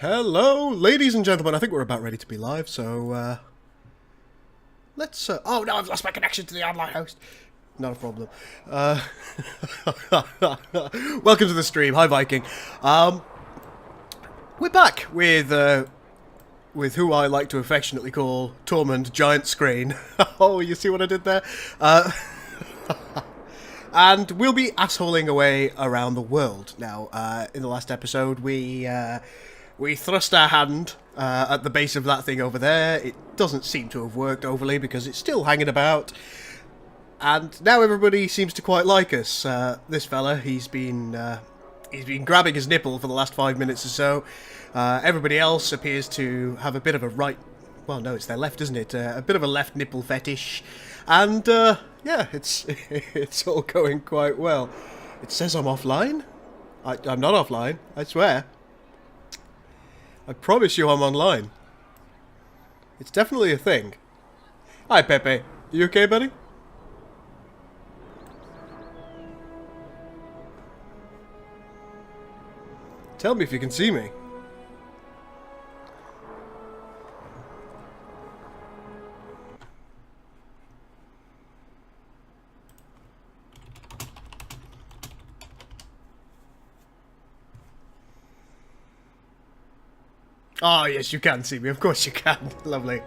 Hello, ladies and gentlemen. I think we're about ready to be live, so let's... oh, no, I've lost my connection to the online host. Not a problem. Welcome to the stream. Hi, Viking. We're back with who I like to affectionately call Tormund, Giant Scrain. Oh, you see what I did there? And we'll be assholing away around the world. Now, in the last episode, we thrust our hand at the base of that thing over there. It doesn't seem to have worked overly because it's still hanging about. And now everybody seems to quite like us. This fella, he's been grabbing his nipple for the last 5 minutes or so. Everybody else appears to have a bit of a right... Well, no, it's their left, isn't it? A bit of a left nipple fetish. And, yeah, it's all going quite well. It says I'm offline. I'm not offline, I swear. I promise you I'm online. It's definitely a thing. Hi, Pepe. You okay, buddy? Tell me if you can see me. Oh, yes, you can see me. Of course you can. Lovely.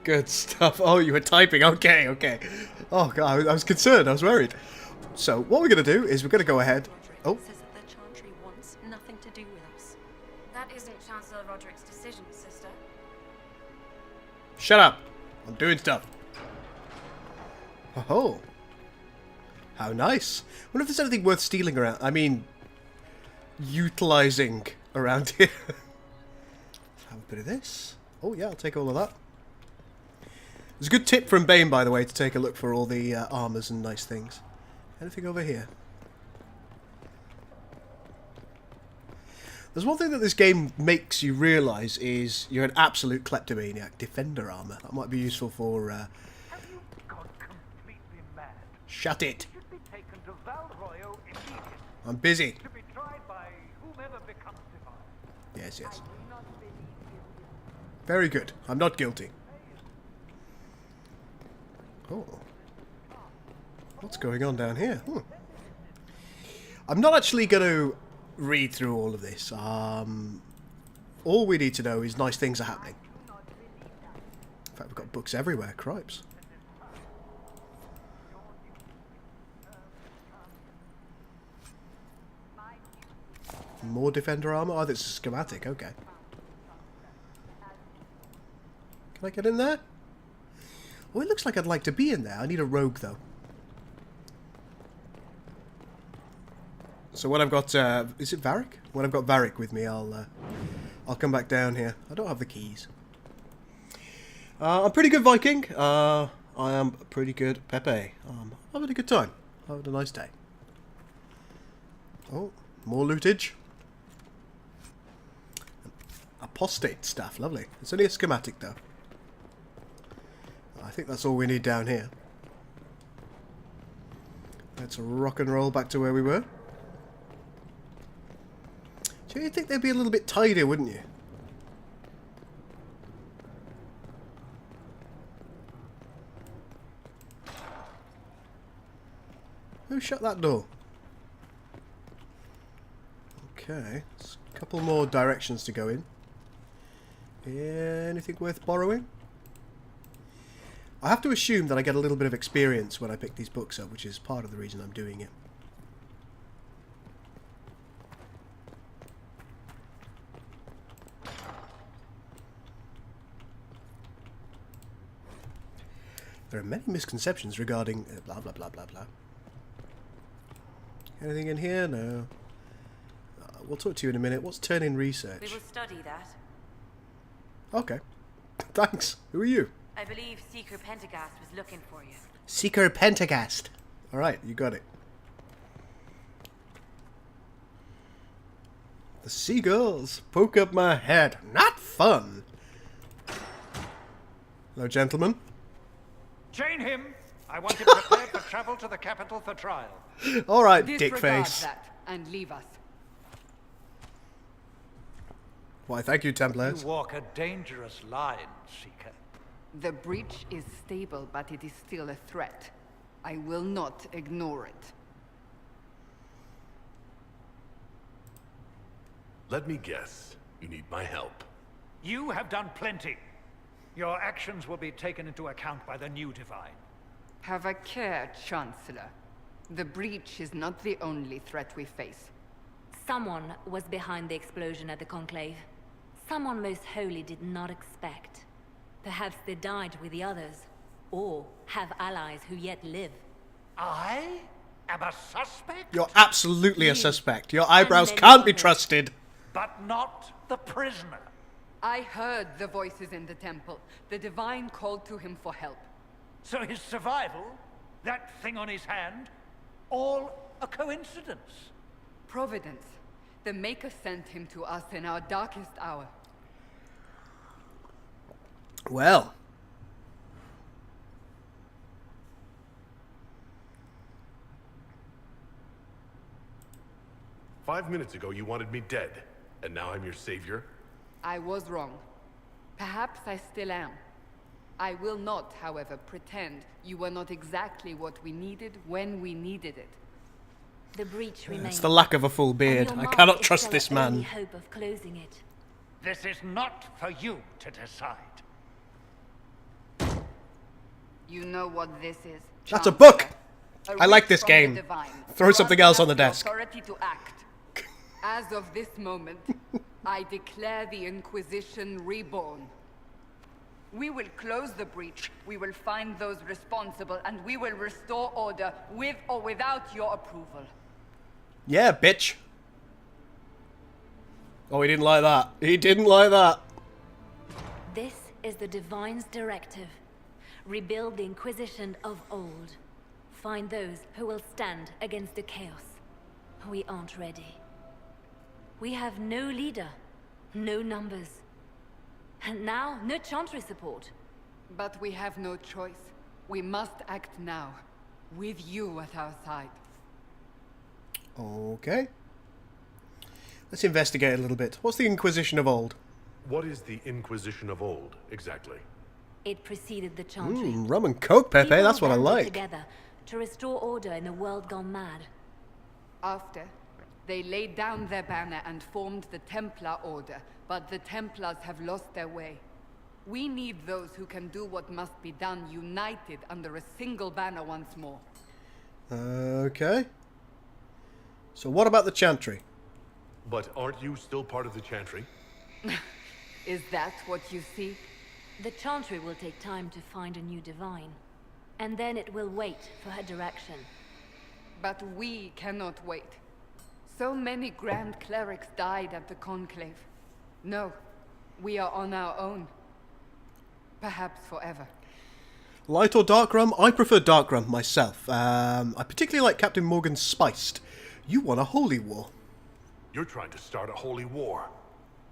Good stuff. Oh, you were typing. Okay, okay. Oh, God, I was concerned. I was worried. So, what we're going to do is we're going to go ahead... Oh. Says that the Chantry wants nothing to do with us. That isn't Chancellor Roderick's decision, sister. Shut up. I'm doing stuff. Oh. How nice. I wonder if there's anything worth stealing around. I mean, utilizing around here. Let's have a bit of this. Oh, yeah, I'll take all of that. There's a good tip from Bane, by the way, to take a look for all the armors and nice things. Anything over here? There's one thing that this game makes you realise is you're an absolute kleptomaniac. Defender armour. That might be useful for... Have you gone completely mad? Shut it! You should be taken to Val immediately. I'm busy. To be tried by whomever becomes divine. Yes, yes. Very good. I'm not guilty. Oh. What's going on down here? I'm not actually going to read through all of this. All we need to know is nice things are happening. In fact, we've got books everywhere. Cripes. More defender armor? Oh, this is a schematic. Okay. Can I get in there? Oh, it looks like I'd like to be in there. I need a rogue, though. So when I've got... is it Varric? When I've got Varric with me, I'll come back down here. I don't have the keys. I'm pretty good, Viking. I am pretty good, Pepe. I'm having a good time. Having a nice day. Oh, more lootage. Apostate stuff, lovely. It's only a schematic, though. I think that's all we need down here. Let's rock and roll back to where we were. Do you think they'd be a little bit tidier, wouldn't you? Who shut that door? Okay, there's a couple more directions to go in. Anything worth borrowing? I have to assume that I get a little bit of experience when I pick these books up, which is part of the reason I'm doing it. There are many misconceptions regarding blah blah blah blah blah. Anything in here? No. We'll talk to you in a minute. What's turn-in research? We will study that. Okay. Thanks. Who are you? I believe Seeker Pentagast was looking for you. Seeker Pentagast. Alright, you got it. The seagulls poke up my head. Not fun. Hello, gentlemen. Chain him! I want him prepared for travel to the capital for trial. Alright, Disregard dickface. that and leave us. Why, thank you, Templars. You walk a dangerous line, Seeker. The breach is stable, but it is still a threat. I will not ignore it. Let me guess. You need my help. You have done plenty. Your actions will be taken into account by the new Divine. Have a care, Chancellor. The breach is not the only threat we face. Someone was behind the explosion at the Conclave. Someone most holy did not expect. Perhaps they died with the others, or have allies who yet live. I am a suspect? You're absolutely a suspect. Your eyebrows many can't be others. trusted. But not the prisoner. I heard the voices in the temple. The Divine called to him for help. So his survival, that thing on his hand, all a coincidence. Providence. The Maker sent him to us in our darkest hour. Well. "5 minutes ago, you wanted me dead, and now I'm your savior?" I was wrong. Perhaps I still am. I will not, however, pretend you were not exactly what we needed when we needed it. The breach remains. It's the lack of a full and beard. your I mark cannot is trust still this our only man. hope of closing it. This is not for you to decide. You know what this is? That's a Chancellor. book! A I like writ this from the game. Divine. Throw something else on the Grant us desk. Authority to act. As of this moment, I declare the Inquisition reborn. We will close the breach, we will find those responsible, and we will restore order with or without your approval. Yeah, bitch. Oh, he didn't like that. He didn't like that. This is the Divine's directive. Rebuild the Inquisition of old. Find those who will stand against the chaos. We aren't ready. We have no leader, no numbers. And now, no Chantry support. But we have no choice. We must act now, with you at our side. Okay. Let's investigate a little bit. What's the Inquisition of old? What is the Inquisition of old, exactly? It preceded the Chantry. Rum and coke, Pepe. People That's what I banded like. together to restore order in a world gone mad. After, they laid down their banner and formed the Templar Order, but the Templars have lost their way. We need those who can do what must be done, united under a single banner once more. Okay. So what about the Chantry? But aren't you still part of the Chantry? Is that what you see? The Chantry will take time to find a new Divine. And then it will wait for her direction. But we cannot wait. So many Grand Clerics died at the Conclave. No, we are on our own. Perhaps forever. Light or dark rum? I prefer dark rum myself. I particularly like Captain Morgan's Spiced. You won a holy war. You're trying to start a holy war.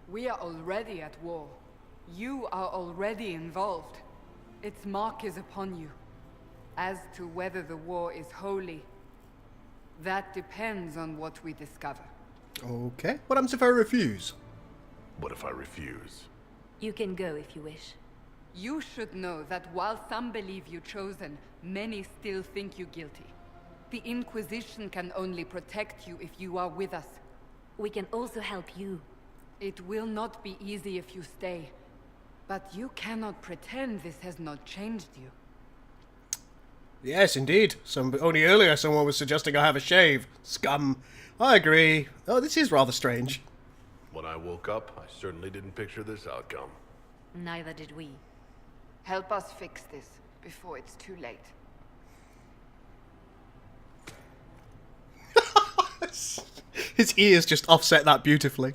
We are already at war. You are already involved. Its mark is upon you. As to whether the war is holy, that depends on what we discover. Okay. What happens if I refuse? What if I refuse? You can go if you wish. You should know that while some believe you chosen, many still think you guilty. The Inquisition can only protect you if you are with us. We can also help you. It will not be easy if you stay. But you cannot pretend this has not changed you. Yes, indeed. Only earlier someone was suggesting I have a shave. Scum. I agree. Oh, this is rather strange. When I woke up, I certainly didn't picture this outcome. Neither did we. Help us fix this before it's too late. His ears just offset that beautifully.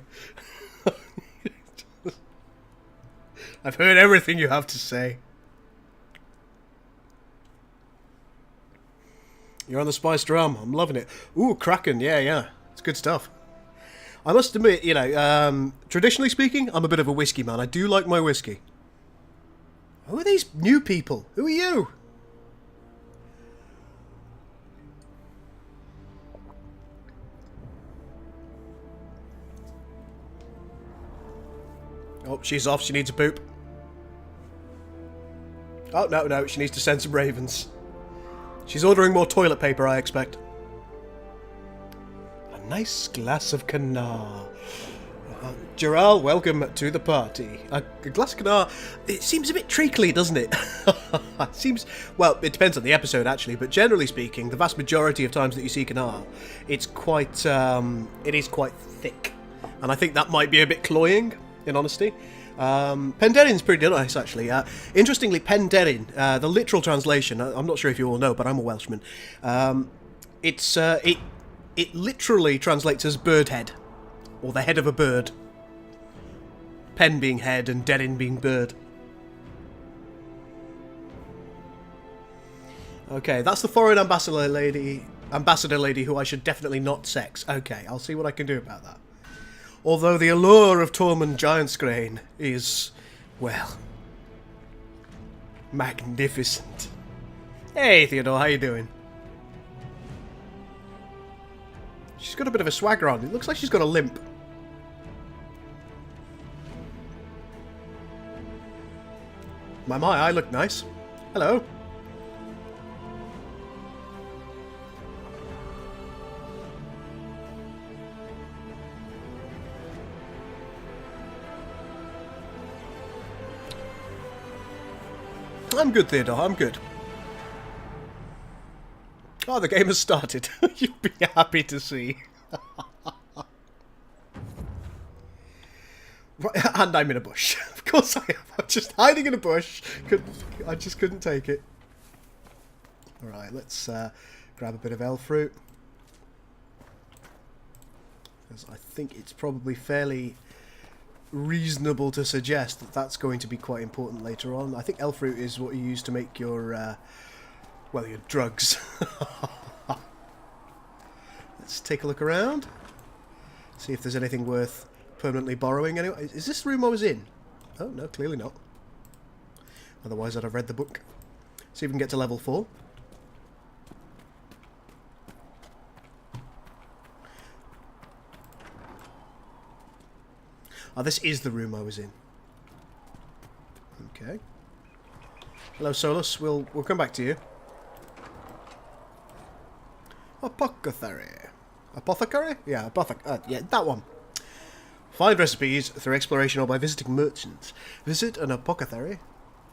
I've heard everything you have to say. You're on the spiced rum. I'm loving it. Ooh, Kraken. Yeah. It's good stuff. I must admit, traditionally speaking, I'm a bit of a whiskey man. I do like my whiskey. Who are these new people? Who are you? Oh, she's off. She needs a poop. Oh, no. She needs to send some ravens. She's ordering more toilet paper, I expect. A nice glass of Canar. Gerald, welcome to the party. A glass of Canar, it seems a bit treacly, doesn't it? It seems, well, it depends on the episode, actually, but generally speaking, the vast majority of times that you see Canar, it is quite thick. And I think that might be a bit cloying, in honesty. Penderin's pretty nice, actually. Interestingly, Penderin, the literal translation, I'm not sure if you all know, but I'm a Welshman. It literally translates as bird head, or the head of a bird. Pen being head and Derin being bird. Okay, that's the foreign ambassador lady who I should definitely not sex. Okay, I'll see what I can do about that. Although the allure of Tormund Giant Scrain is, well, magnificent. Hey, Theodore, how you doing? She's got a bit of a swagger on. It looks like she's got a limp. My, I look nice. Hello. I'm good, Theodore, I'm good. Oh, the game has started. You'll be happy to see. Right, and I'm in a bush. Of course I am. I'm just hiding in a bush. I just couldn't take it. Alright, let's grab a bit of elf fruit. Because I think it's probably fairly reasonable to suggest that that's going to be quite important later on. I think elf fruit is what you use to make your, well, your drugs. Let's take a look around. See if there's anything worth permanently borrowing. Anyway, is this the room I was in? Oh, no, clearly not. Otherwise I'd have read the book. See if we can get to level 4. Oh, this is the room I was in. Okay. Hello, Solus. We'll come back to you. Apothecary. Apothecary? Yeah, yeah, that one. Find recipes through exploration or by visiting merchants. Visit an apothecary.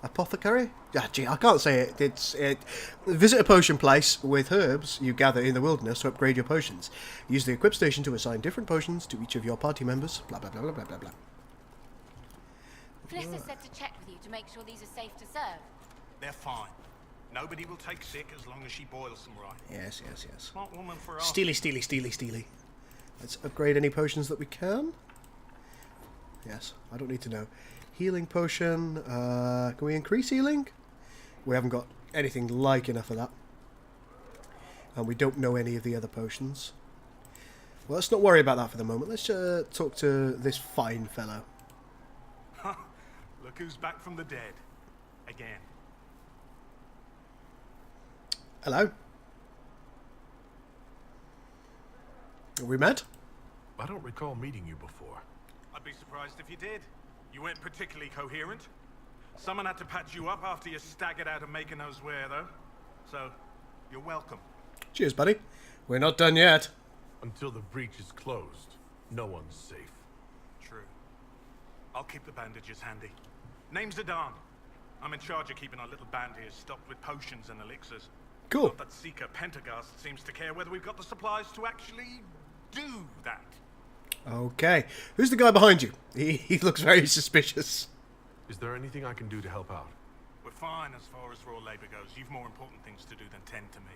Apothecary? Ah, gee, I can't say it. Visit a potion place with herbs you gather in the wilderness to upgrade your potions. Use the equip station to assign different potions to each of your party members. Blah, blah, blah, blah, blah, blah, blah. Plissken said to check with you to make sure these are safe to serve. They're fine. Nobody will take sick as long as she boils them right. Yes. Smart woman for us. Steely. Let's upgrade any potions that we can. Yes, I don't need to know. Healing potion. Can we increase healing? We haven't got anything like enough of that. And we don't know any of the other potions. Well, let's not worry about that for the moment. Let's talk to this fine fellow. Look who's back from the dead. Again. Hello. Are we met? I don't recall meeting you before. I'd be surprised if you did. You weren't particularly coherent. Someone had to patch you up after you staggered out of making those wear, though. So, you're welcome. Cheers, buddy. We're not done yet. Until the breach is closed, no one's safe. True. I'll keep the bandages handy. Name's Adan. I'm in charge of keeping our little band here stocked with potions and elixirs. Cool. Not that Seeker Pentagast seems to care whether we've got the supplies to actually do that. Okay. Who's the guy behind you? He looks very suspicious. Is there anything I can do to help out? We're fine as far as raw labor goes. You've more important things to do than tend to me.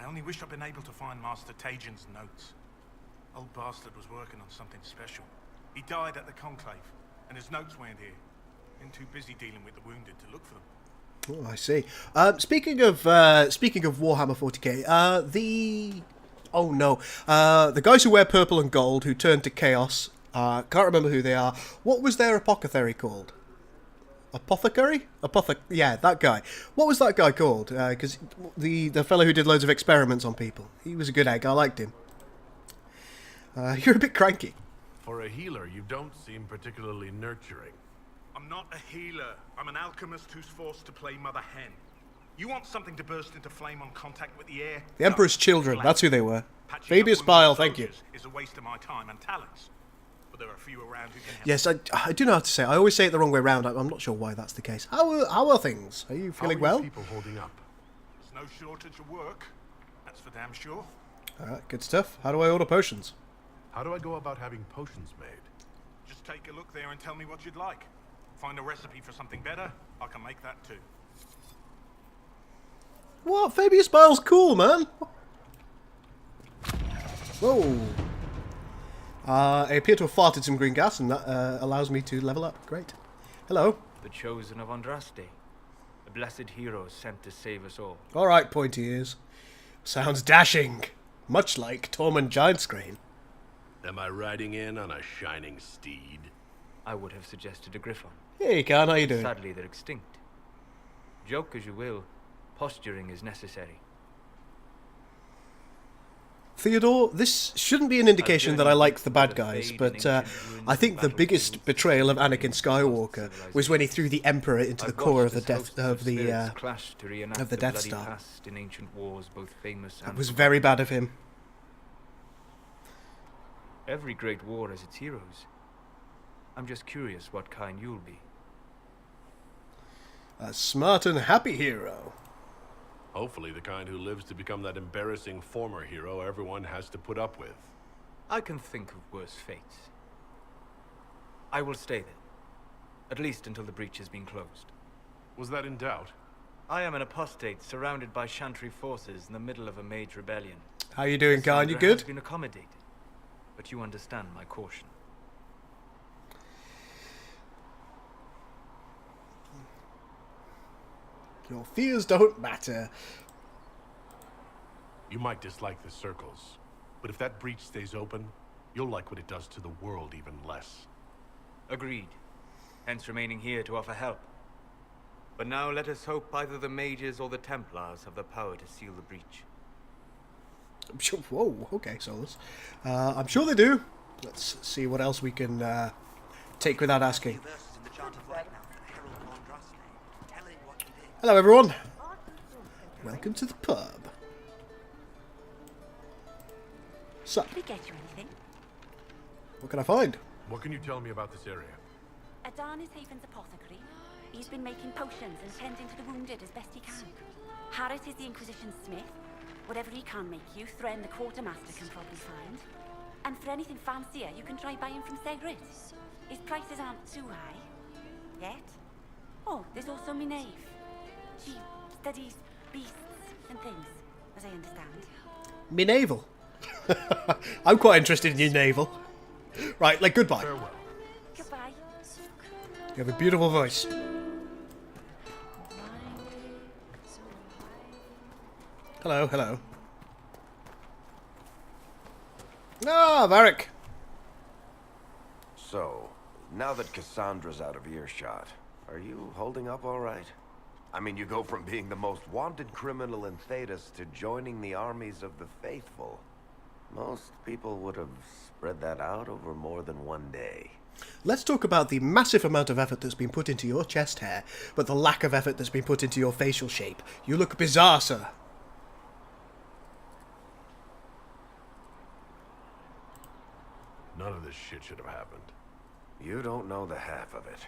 I only wish I'd been able to find Master Tajin's notes. Old bastard was working on something special. He died at the Conclave, and his notes weren't here. Been too busy dealing with the wounded to look for them. Oh, I see. Speaking of Warhammer 40k, the guys who wear purple and gold who turn to chaos. Can't remember who they are. What was their apothecary called? Apothecary? Yeah, that guy. What was that guy called? Because the fellow who did loads of experiments on people. He was a good egg. I liked him. You're a bit cranky. For a healer, you don't seem particularly nurturing. I'm not a healer. I'm an alchemist who's forced to play Mother Hen. You want something to burst into flame on contact with the air? The Emperor's children, that's who they were. Patching Fabius up wounded Bile, thank you. soldiers is a waste of my time and talents. But there are a few around who can help. Yes, I do know how to say it. I always say it the wrong way round. I'm not sure why that's the case. How are things? Are you feeling How are well? you people holding up? There's no shortage of work. That's for damn sure. Alright, good stuff. How do I order potions? How do I go about having potions made? Just take a look there and tell me what you'd like. Find a recipe for something better, I can make that too. What? Fabius Bile's cool, man. Whoa. I appear to have farted some green gas, and that allows me to level up. Great. Hello. The chosen of Andraste. A blessed hero sent to save us all. Alright, pointy ears. Sounds dashing. Much like Tormund Giant Scrain. Am I riding in on a shining steed? I would have suggested a griffon. Hey, Khan, how you doing? Sadly, they're extinct. Joke as you will, posturing is necessary. Theodore, this shouldn't be an indication that I like the bad guys, but I think the biggest betrayal of Anakin Skywalker was when he threw the Emperor into the core of the Death Star. In ancient wars, both famous and That was very bad of him. Every great war has its heroes. I'm just curious what kind you'll be. A smart and happy hero. Hopefully the kind who lives to become that embarrassing former hero everyone has to put up with. I can think of worse fates. I will stay there. At least until the breach has been closed. Was that in doubt? I am an apostate surrounded by Chantry forces in the middle of a mage rebellion. How you doing, Khan? You Cassandra has good? been accommodated, but you understand my caution. Your fears don't matter. You might dislike the circles, but if that breach stays open, you'll like what it does to the world even less. Agreed. Hence remaining here to offer help. But now let us hope either the mages or the Templars have the power to seal the breach. I'm sure. Whoa. Okay, Solus. I'm sure they do. Let's see what else we can take without asking. Hello, everyone. Welcome to the pub. Sup? Did we get you anything? What can I find? What can you tell me about this area? Adan is Haven's apothecary. He's been making potions and tending to the wounded as best he can. Harris is the Inquisition smith. Whatever he can make you, Thren the quartermaster can probably find. And for anything fancier, you can try buying from Segrit. His prices aren't too high. Yet. Oh, there's also Minave. She studies beasts and things, as I understand. Me navel. I'm quite interested in your navel. Right, like goodbye. Farewell. Goodbye. You have a beautiful voice. Hello, hello. Ah, Varric. So, now that Cassandra's out of earshot, are you holding up all right? I mean, you go from being the most wanted criminal in Thedas to joining the armies of the faithful. Most people would have spread that out over more than one day. Let's talk about the massive amount of effort that's been put into your chest hair, but the lack of effort that's been put into your facial shape. You look bizarre, sir. None of this shit should have happened. You don't know the half of it.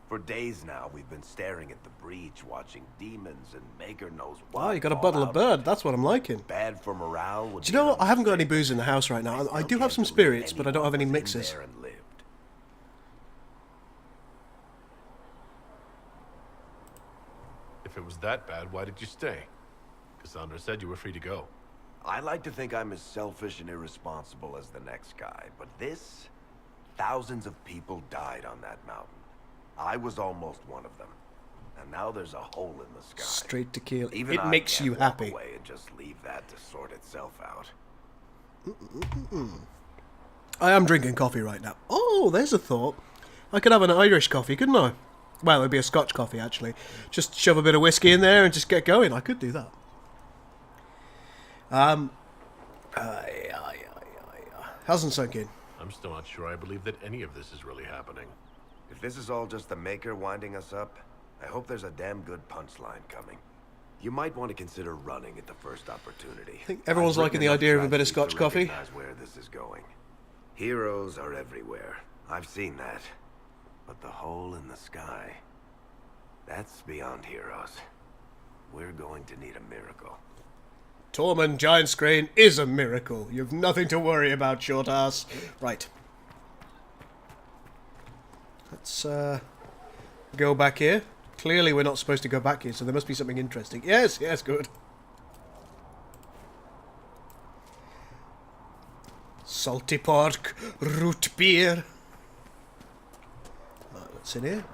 For days now, we've been staring at the breach, watching demons and Maker knows what. Oh, you got a fall bottle of out. bird. That's what I'm liking. Bad for morale. Do you know what? I haven't got any booze in the house right now. I do have some spirits, but I don't have any mixers. If it was that bad, why did you stay? Cassandra said you were free to go. I like to think I'm as selfish and irresponsible as the next guy, but this... Thousands of people died on that mountain. I was almost one of them. And now there's a hole in the sky. Straight to kill. Even It I makes can't you walk happy. away and just leave that to sort itself out. I am drinking coffee right now. Oh, there's a thought. I could have an Irish coffee, couldn't I? Well, it'd be a Scotch coffee, actually. Just shove a bit of whiskey in there and just get going. I could do that. Hasn't sunk in. I'm still not sure I believe that any of this is really happening. If this is all just the Maker winding us up, I hope there's a damn good punchline coming. You might want to consider running at the first opportunity. I think everyone's liking the idea of a bit of Scotch coffee. Where this is going. Heroes are everywhere. I've seen that. But the hole in the sky, that's beyond heroes. We're going to need a miracle. Tormund Giant Scrain is a miracle. You've nothing to worry about, short ass. Right. Let's go back here. Clearly we're not supposed to go back here, so there must be something interesting. Yes, yes, good. Salty pork, root beer. Right, what's in here?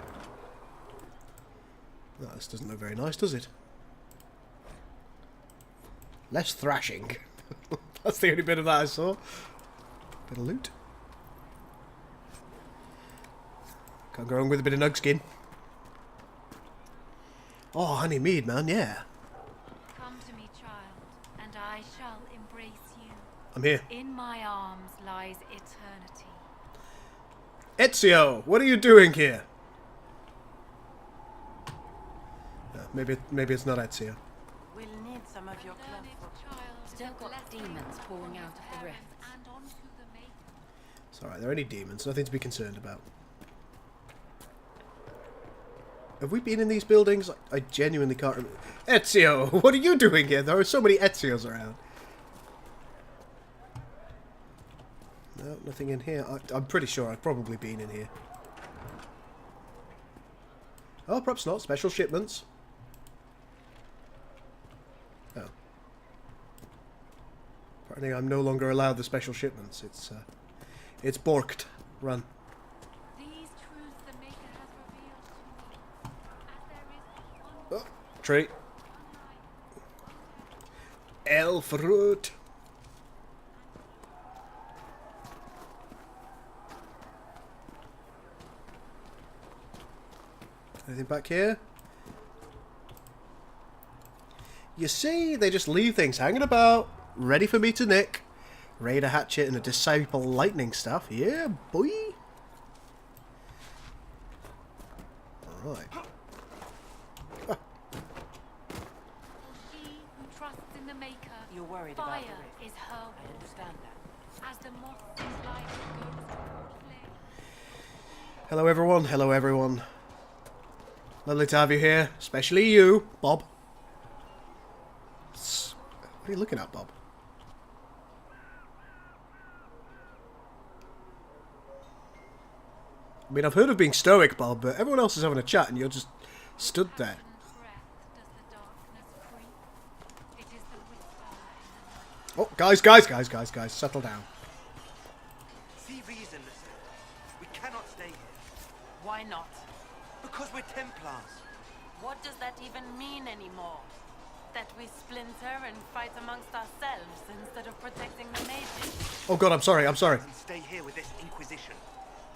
No, this doesn't look very nice, does it? Less thrashing. That's the only bit of that I saw. Bit of loot. Can't go wrong with a bit of nug skin. Oh, honey mead, man, yeah. Come to me, child, and I shall embrace you. I'm here. In my arms lies eternity. Ezio, what are you doing here? Maybe it's not Ezio. We'll need some of your cloth. Still got demons pouring out of the rifts. It's alright, they're only demons, nothing to be concerned about. Have we been in these buildings? I genuinely can't remember. Ezio, what are you doing here? There are so many Ezios around. No, nothing in here. I'm pretty sure I've probably been in here. Oh, perhaps not. Special shipments. Oh. Apparently I'm no longer allowed the special shipments. It's borked. Run. Oh, tree. Elf root. Anything back here? You see, they just leave things hanging about, ready for me to nick. Raider hatchet and a disciple lightning staff. Yeah, boy. Alright. You're worried about the rift. Is her. I understand that. As the moth is light goes flame. Hello everyone, hello everyone. Lovely to have you here, especially you, Bob. What are you looking at, Bob? I mean, I've heard of being stoic, Bob, but everyone else is having a chat and you're just stood there. Oh, guys, settle down. See reason, listen. We cannot stay here. Why not? Because we're Templars. What does that even mean anymore? That we splinter and fight amongst ourselves instead of protecting the mages? Oh god, I'm sorry. And stay here with this Inquisition.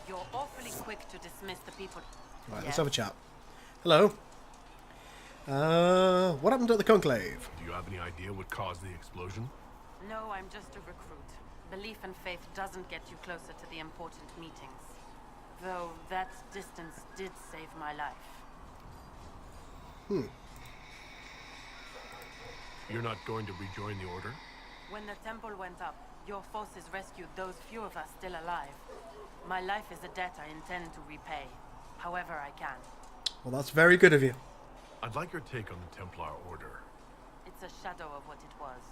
You're awfully quick to dismiss the people. Right, let's have a chat. Hello. What happened at the Conclave? Do you have any idea what caused the explosion? No, I'm just a recruit. Belief and faith doesn't get you closer to the important meetings. Though that distance did save my life. You're not going to rejoin the Order? When the temple went up, your forces rescued those few of us still alive. My life is a debt I intend to repay, however I can. Well, that's very good of you. I'd like your take on the Templar Order. It's a shadow of what it was.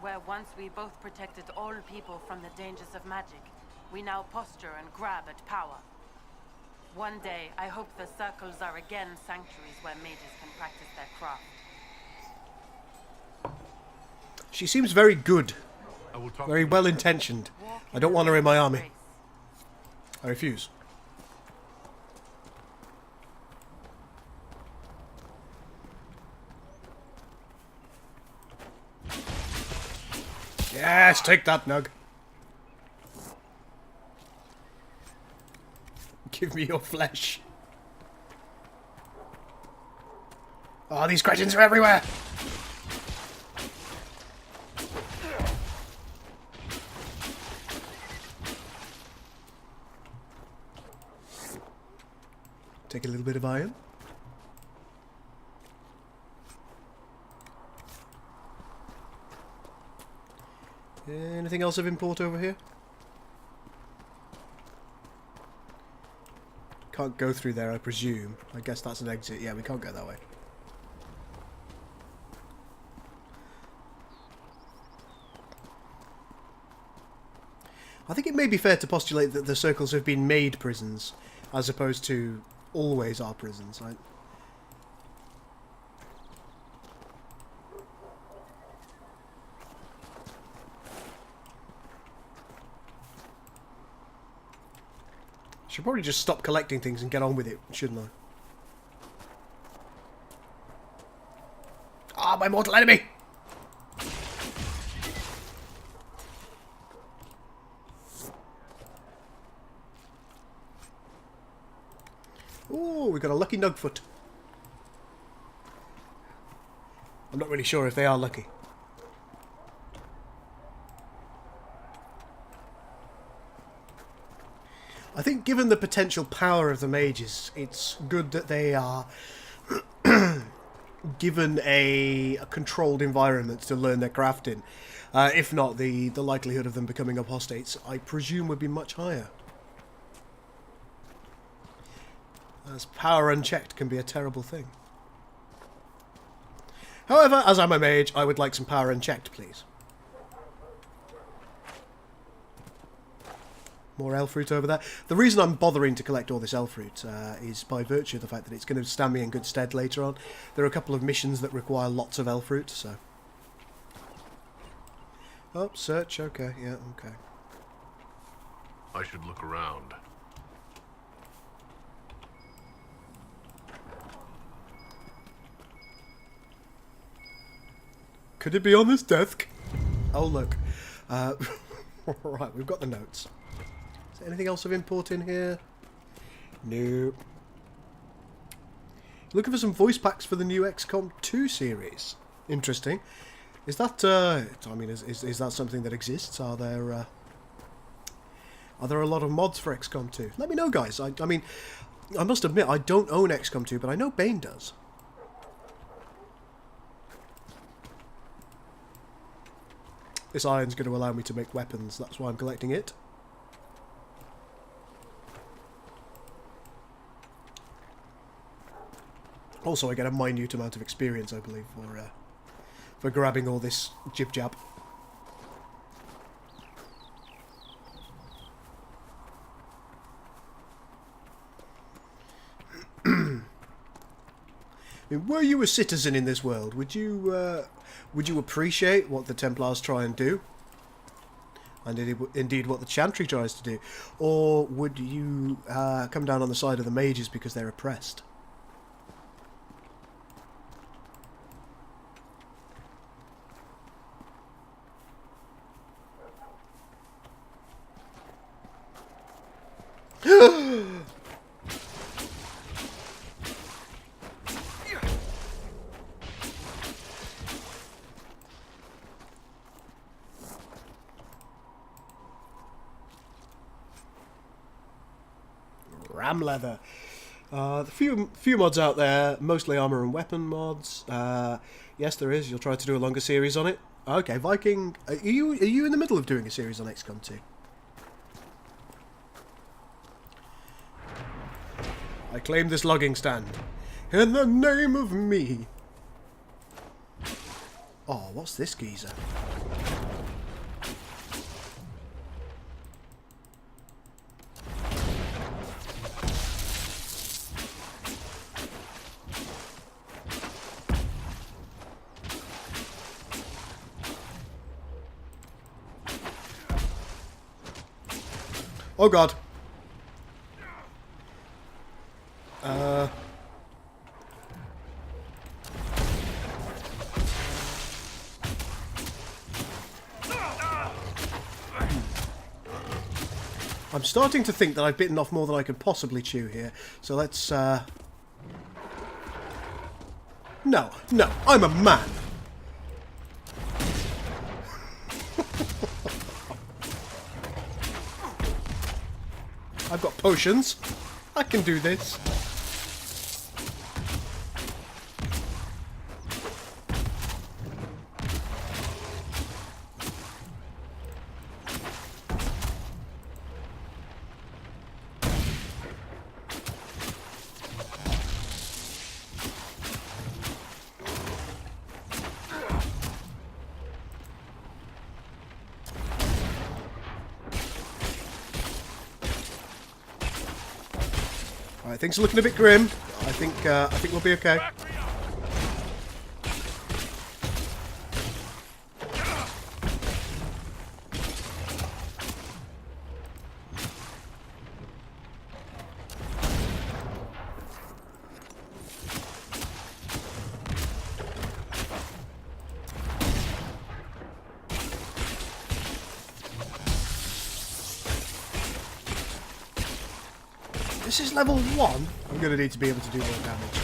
Where once we both protected all people from the dangers of magic, we now posture and grab at power. One day, I hope the circles are again sanctuaries where mages can practice their craft. She seems very good. Very well intentioned. I don't want her in my army. I refuse. Yes, take that, Nug. Give me your flesh. Oh, these cretins are everywhere. little bit of iron. Anything else of import over here? Can't go through there, I presume. I guess that's an exit. Yeah, we can't go that way. I think it may be fair to postulate that the circles have been made prisons, as opposed to always are prisons, right? Should probably just stop collecting things and get on with it, shouldn't I? Ah, my mortal enemy! Oh, we got a lucky Nugfoot. I'm not really sure if they are lucky. I think given the potential power of the mages, it's good that they are given a controlled environment to learn their craft in. If not, the likelihood of them becoming apostates, I presume, would be much higher. As power unchecked can be a terrible thing. However, as I'm a mage, I would like some power unchecked, please. More elf fruit over there. The reason I'm bothering to collect all this elf fruit is by virtue of the fact that it's going to stand me in good stead later on. There are a couple of missions that require lots of elf fruit, so... Oh, search, okay, yeah, okay. I should look around. Could it be on this desk? Oh, look. Right, we've got the notes. Is there anything else of import in here? Nope. Looking for some voice packs for the new XCOM 2 series. Interesting. Is that, I mean, is that something that exists? Are there a lot of mods for XCOM 2? Let me know, guys. I mean, I must admit, I don't own XCOM 2, but I know Bane does. This iron's going to allow me to make weapons, that's why I'm collecting it. Also, I get a minute amount of experience, I believe, for grabbing all this jib-jab. I mean, were you a citizen in this world, would you appreciate what the Templars try and do? And indeed what the Chantry tries to do? Or would you come down on the side of the mages because they're oppressed? Ram leather. The few mods out there, mostly armor and weapon mods. Yes, there is. You'll try to do a longer series on it. Okay, Viking. Are you in the middle of doing a series on XCOM 2? I claim this logging stand. In the name of me. Oh, what's this geezer? Oh god. I'm starting to think that I've bitten off more than I could possibly chew here. So let's, No, I'm a man. I've got potions. I can do this. things are looking a bit grim. I think we'll be okay. This is level 1. I'm going to need to be able to do more damage.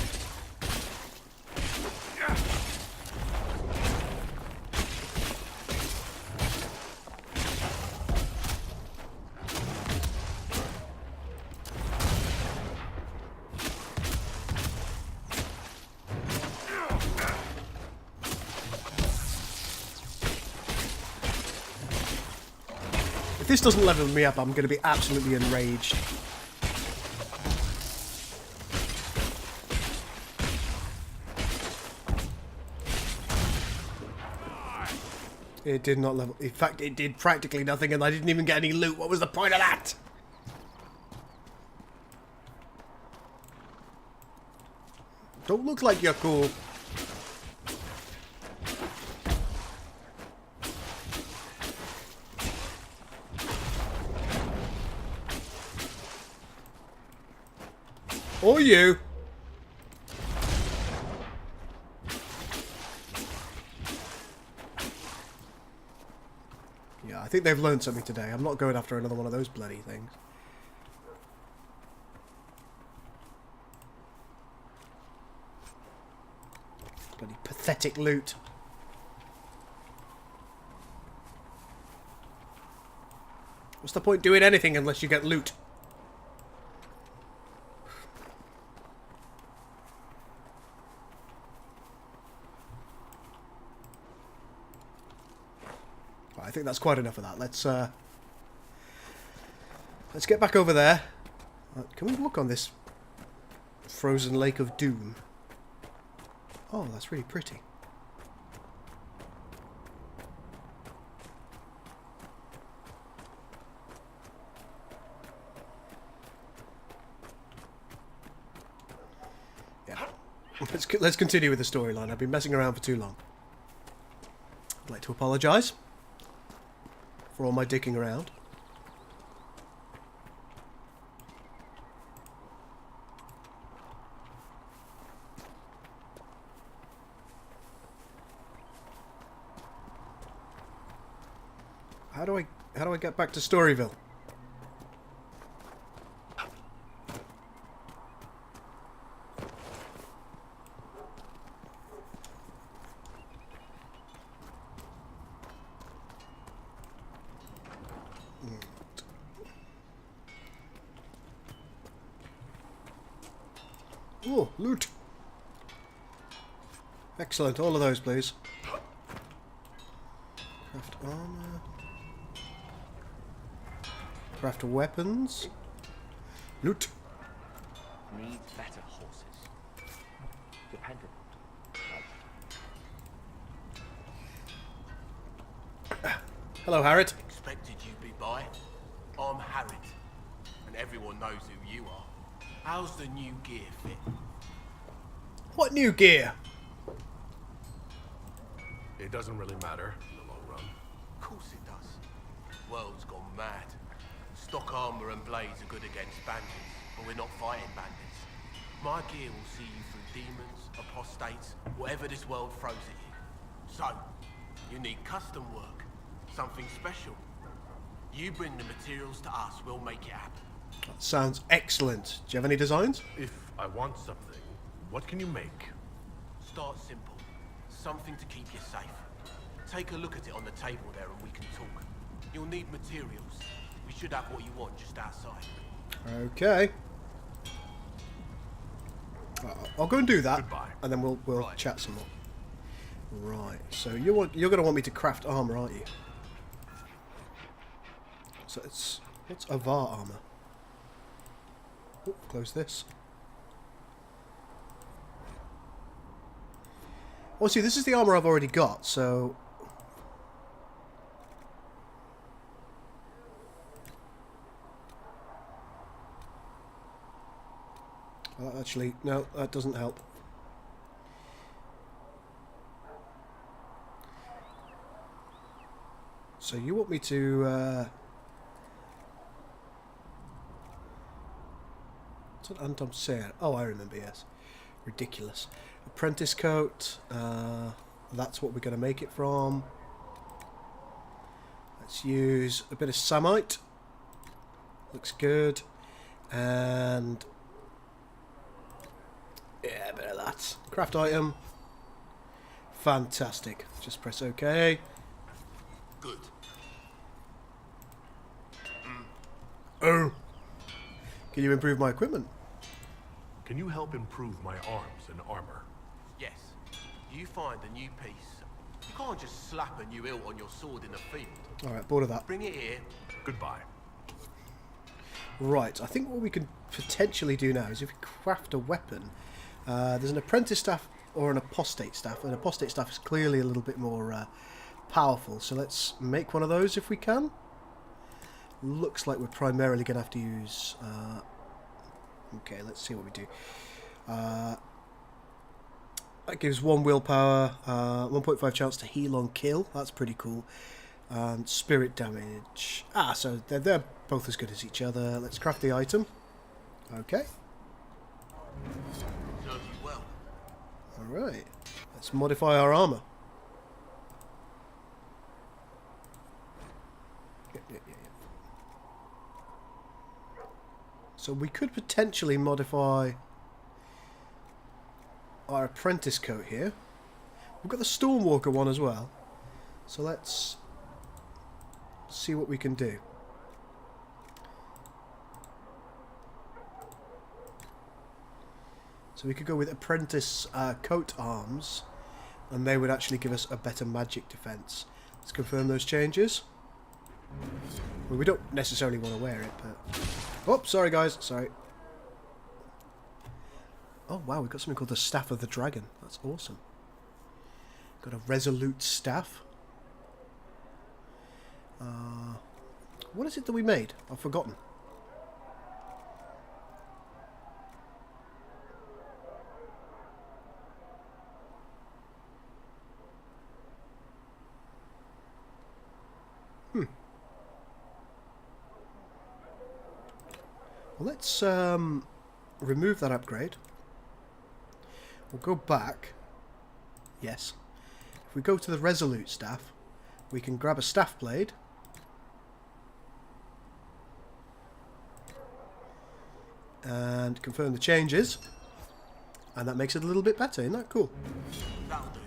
If this doesn't level me up, I'm going to be absolutely enraged. It did not level. In fact, it did practically nothing, and I didn't even get any loot. What was the point of that? Don't look like you're cool. Or you. Yeah, I think they've learned something today. I'm not going after another one of those bloody things. Bloody pathetic loot. What's the point doing anything unless you get loot? I think that's quite enough of that. Let's get back over there. Can we look on this frozen lake of doom? Oh, that's really pretty. Yeah. Let's continue with the storyline. I've been messing around for too long. I'd like to apologise for all my dicking around. How do I get back to Storyville? Oh, loot. Excellent, all of those, please. Craft armor. Craft weapons. Loot. Need better horses. Dependable. Hello, Harriet. Expected you'd be by. I'm Harriet, and everyone knows who you are. How's the new gear fit? What new gear? It doesn't really matter in the long run. Of course it does. World's gone mad. Stock armor and blades are good against bandits, but we're not fighting bandits. My gear will see you through demons, apostates, whatever this world throws at you. So, you need custom work, something special. You bring the materials to us, we'll make it happen. That sounds excellent. Do you have any designs? If I want something, what can you make? Start simple. Something to keep you safe. Take a look at it on the table there and we can talk. You'll need materials. We should have what you want just outside. Okay. I'll go and do that. Goodbye. And then we'll chat some more. Right. So you're going to want me to craft armor, aren't you? So what's Avar armor? Oh, close this. Oh, see, this is the armor I've already got, so... actually, no, that doesn't help. So you want me to... what's an Anton Sayre? Oh, I remember, yes. Ridiculous. Apprentice coat. That's what we're going to make it from. Let's use a bit of samite. Looks good. And... yeah, a bit of that. Craft item. Fantastic. Just press OK. Good. Oh. Can you improve my equipment? Can you help improve my arms and armor? Yes. You find a new piece. You can't just slap a new hilt on your sword in the field. Alright, bored of that. Bring it here. Goodbye. Right, I think what we can potentially do now is if we craft a weapon, there's an apprentice staff or an apostate staff. An apostate staff is clearly a little bit more powerful, so let's make one of those if we can. Looks like we're primarily going to have to use... okay, let's see what we do. That gives 1 willpower, 1.5 chance to heal on kill. That's pretty cool. And spirit damage. So they're both as good as each other. Let's craft the item. Okay. Serves you well. Alright. Let's modify our armor. Yeah. So we could potentially modify our apprentice coat here. We've got the Stormwalker one as well. So let's see what we can do. So we could go with apprentice coat arms, and they would actually give us a better magic defense. Let's confirm those changes. Well, we don't necessarily want to wear it, but... oh, sorry guys, sorry. Oh wow, we've got something called the Staff of the Dragon. That's awesome. Got a resolute staff. What is it that we made? I've forgotten. Well, let's remove that upgrade. We'll go back. Yes. If we go to the resolute staff, we can grab a staff blade. And confirm the changes. And that makes it a little bit better. Isn't that cool? That'll do.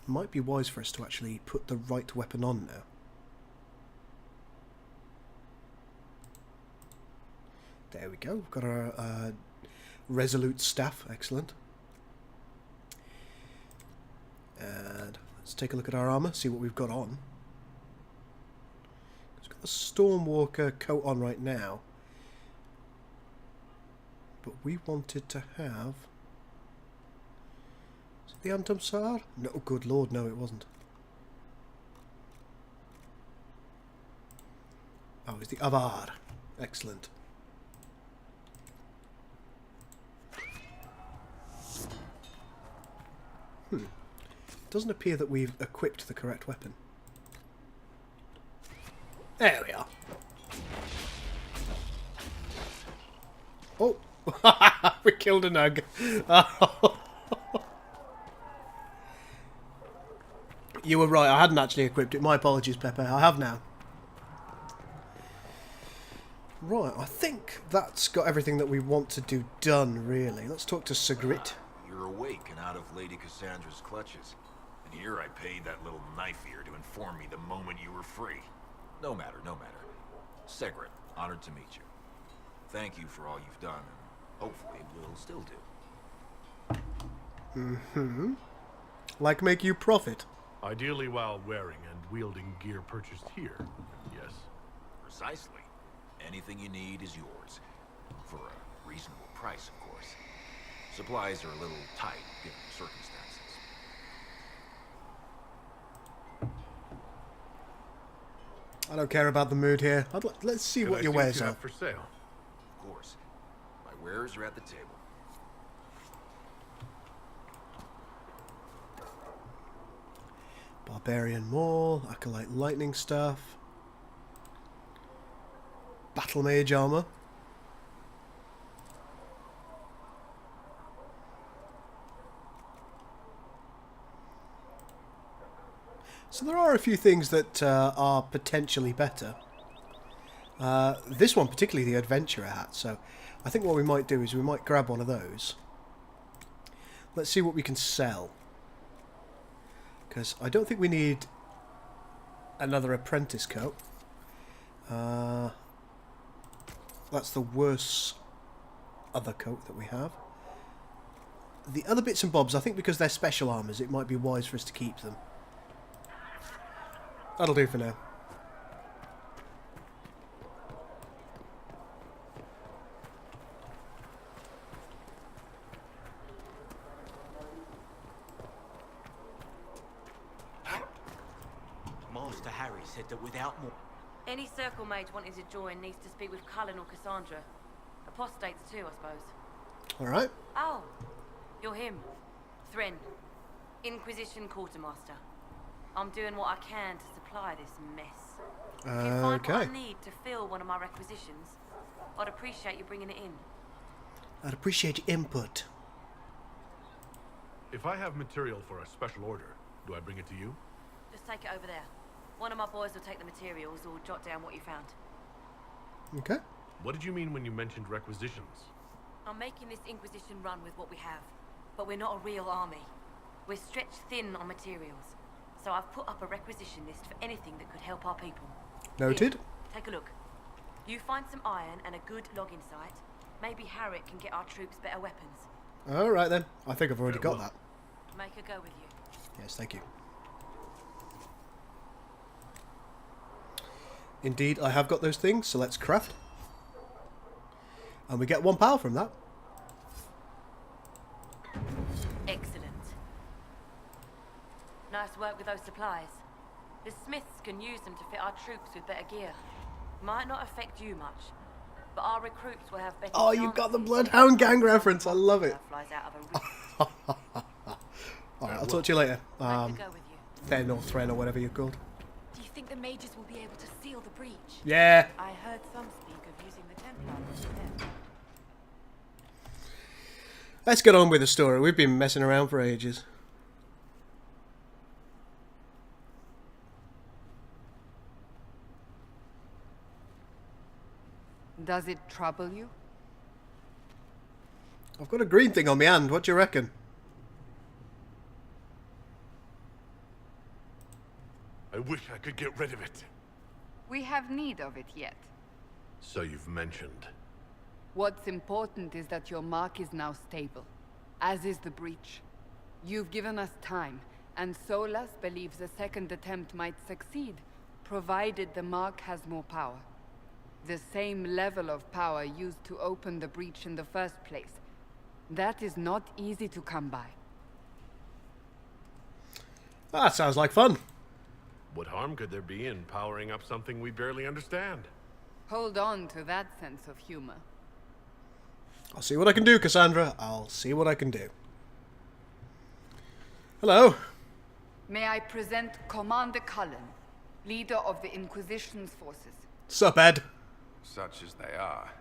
Might be wise for us to actually put the right weapon on now. There we go. We've got our resolute staff. Excellent. And let's take a look at our armour, see what we've got on. We've got the Stormwalker coat on right now. But we wanted to have... is it the Antum Sar? No, good lord, no it wasn't. Oh, it's the Avar. Excellent. It doesn't appear that we've equipped the correct weapon. There we are. Oh! We killed a nug. You were right, I hadn't actually equipped it. My apologies, Pepe. I have now. Right, I think that's got everything that we want to do done, really. Let's talk to Sigrid. You're awake and out of Lady Cassandra's clutches. And here I paid that little knife ear to inform me the moment you were free. No matter, no matter. Sigrid, honored to meet you. Thank you for all you've done, and hopefully will still do. Like make you profit. Ideally while wearing and wielding gear purchased here, yes. Precisely. Anything you need is yours. For a reasonable price, of course. Supplies are a little tight, given the circumstances. I don't care about the mood here. Let's see what your wares are. For sale. Of course. My Wares are at the table. Barbarian Maul, Acolyte Lightning Staff, Battle Mage Armor. So there are a few things that are potentially better. This one particularly, the Adventurer hat, so I think what we might do is we might grab one of those. Let's see what we can sell. Because I don't think we need another apprentice coat. That's the worst other coat that we have. The other bits and bobs, I think because they're special armours, it might be wise for us to keep them. That'll do for now. Master Harry said that without more... Any circle mage wanting to join needs to speak with Cullen or Cassandra. Apostates too, I suppose. Alright. Oh, you're him. Thren. Inquisition Quartermaster. I'm doing what I can to supply this mess. If you find what I need to fill one of my requisitions, I'd appreciate you bringing it in. I'd appreciate your input. If I have material for a special order, do I bring it to you? Just take it over there. One of my boys will take the materials or jot down what you found. Okay. What did you mean when you mentioned requisitions? I'm making this Inquisition run with what we have, but we're not a real army. We're stretched thin on materials, so I've put up a requisition list for anything that could help our people. Noted. Here, take a look. You find some iron and a good logging site. Maybe Harriet can get our troops better weapons. Alright then. I think I've already got that. Make her go with you. Yes, thank you. Indeed, I have got those things, so let's craft. And we get 1 power from that. Excellent. Nice work with those supplies. The smiths can use them to fit our troops with better gear. Might not affect you much, but our recruits will have better Oh, you've got the Bloodhound Gang reference. I love it. Alright, I'll talk to you later. Then or Thren or whatever you're called. Do you think the mages will be able to seal the breach? Yeah. I heard some speak of using the Templars for them. Let's get on with the story. We've been messing around for ages. Does it trouble you? I've got a green thing on my hand. What do you reckon? I wish I could get rid of it. We have need of it yet. So you've mentioned. What's important is that your mark is now stable, as is the breach. You've given us time, and Solas believes a second attempt might succeed, provided the mark has more power. The same level of power used to open the breach in the first place. That is not easy to come by. That sounds like fun. What harm could there be in powering up something we barely understand? Hold on to that sense of humor. I'll see what I can do, Cassandra. I'll see what I can do. Hello. May I present Commander Cullen, leader of the Inquisition's forces. Sup, Ed? Such as they are,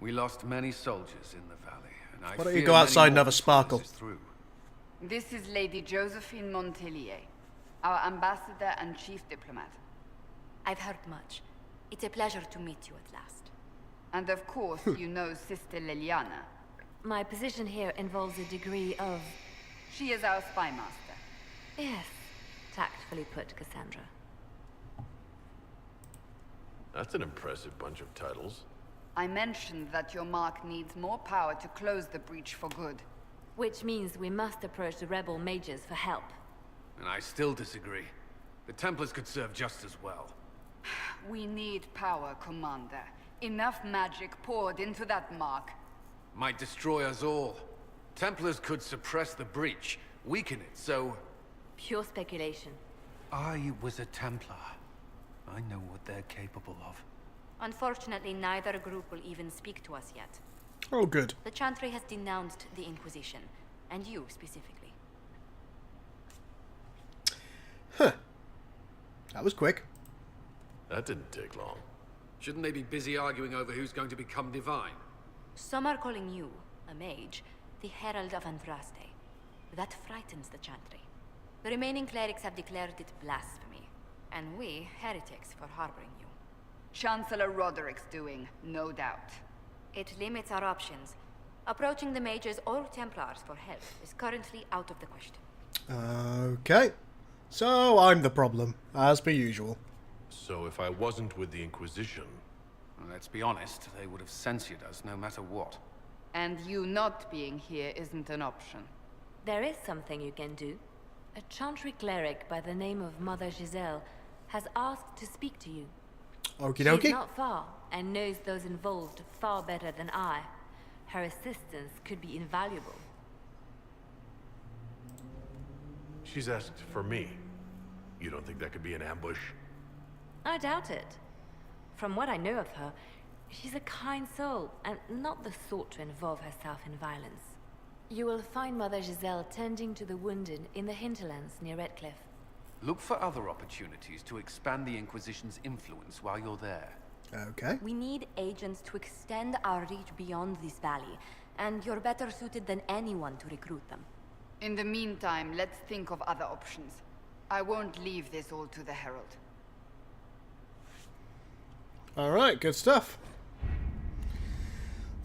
we lost many soldiers in the valley, and I Why don't you go outside and have a sparkle? This is Lady Josephine Montelier, our ambassador and chief diplomat. I've heard much. It's a pleasure to meet you at last. And of course, you know Sister Liliana. My position here involves a degree of... She is our spy master. Yes, tactfully put, Cassandra. That's an impressive bunch of titles. I mentioned that your mark needs more power to close the breach for good. Which means we must approach the rebel mages for help. And I still disagree. The Templars could serve just as well. We need power, Commander. Enough magic poured into that mark. Might destroy us all. Templars could suppress the breach, weaken it, so... Pure speculation. I was a Templar. I know what they're capable of. Unfortunately, neither group will even speak to us yet. Oh, good. The Chantry has denounced the Inquisition, and you specifically. Huh. That was quick. That didn't take long. Shouldn't they be busy arguing over who's going to become divine? Some are calling you, a mage, the Herald of Andraste. That frightens the Chantry. The remaining clerics have declared it blasphemy, and we, heretics, for harboring you. Chancellor Roderick's doing, no doubt. It limits our options. Approaching the mages or Templars for help is currently out of the question. Okay. So I'm the problem, as per usual. So if I wasn't with the Inquisition... Well, let's be honest, they would have censored us no matter what. And you not being here isn't an option. There is something you can do. A Chantry cleric by the name of Mother Giselle has asked to speak to you. Okie dokie. She's not far, and knows those involved far better than I. Her assistance could be invaluable. She's asked for me. You don't think that could be an ambush? I doubt it. From what I know of her, she's a kind soul, and not the sort to involve herself in violence. You will find Mother Giselle tending to the wounded in the hinterlands near Redcliffe. Look for other opportunities to expand the Inquisition's influence while you're there. Okay. We need agents to extend our reach beyond this valley, and you're better suited than anyone to recruit them. In the meantime, let's think of other options. I won't leave this all to the Herald. Alright, good stuff.